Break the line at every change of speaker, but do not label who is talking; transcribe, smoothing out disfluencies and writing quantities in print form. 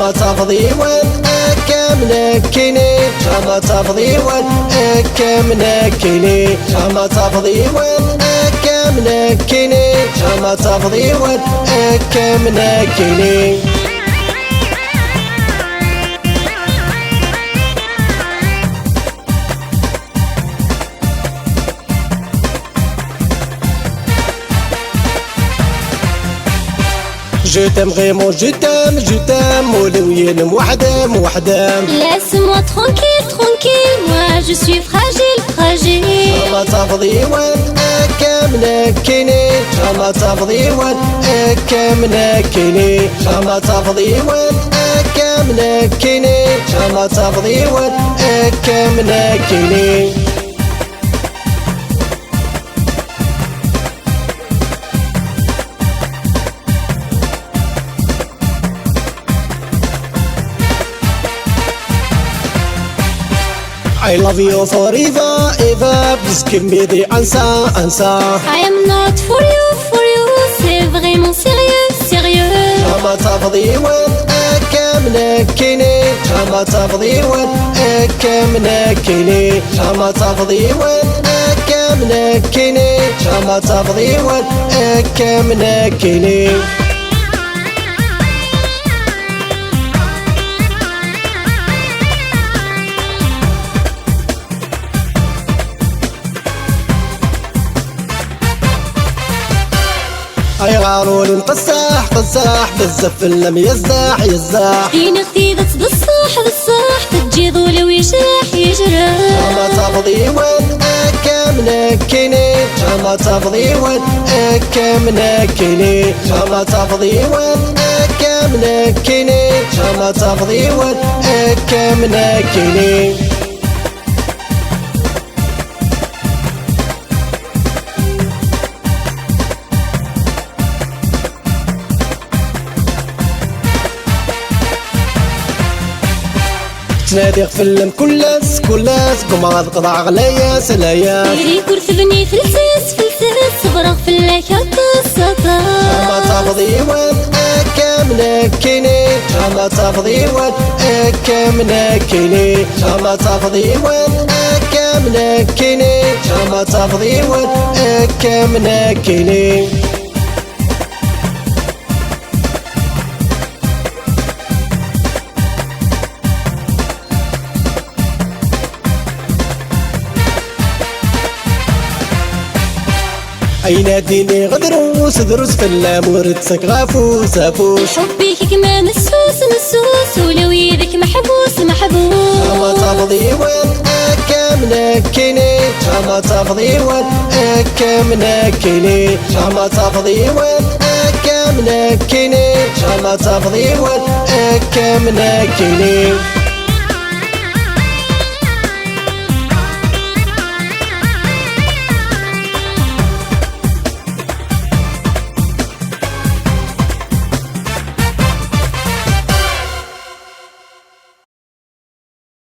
شما تفضي والأكم نكيني شما تفضي والأكم نكيني شما تفضي والأكم نكيني شما تفضي والأكم نكيني Je t'aime vraiment, je t'aime, ولوين موحدة.
Laisse-moi tranquille, tranquille, moi je suis fragile, fragile.
شما تفضي والأكم نكيني شما تفضي والأكم نكيني شما تفضي والأكم نكيني شما تفضي والأكم نكيني I love you forever, ever. Please give me the answer.
I am not for you, c'est vraiment sérieux, sérieux.
شما تفضي والأكم نكيني شما تفضي والأكم نكيني شما تفضي والأكم نكيني شما تفضي والأكم نكيني أي غارون قساح بزاف لم يزاح
دين خديدة بالصح تجي ظول ويجرح
شما تفضي والأكم نكيني شما تفضي والأكم نكيني شما تفضي والأكم نكيني شما تفضي والأكم نكيني تنادي فيلم كلاس قوم غتقطع عليا سلايا
يري كرثبني فلسس صبرغ في اللاكا قصتا
شما تفضي والأكم نكيني شما تفضي والأكم نكيني شما تفضي والأكم نكيني شما تفضي والأكم نكيني أين ديني غدروس دروس في اللامور تسقافوس
حبي كيك ما نسوس ولو يدك محبوس
شما تفضي والأكم نكيني شما تفضي والأكم نكيني شما تفضي والأكم نكيني شما تفضي والأكم نكيني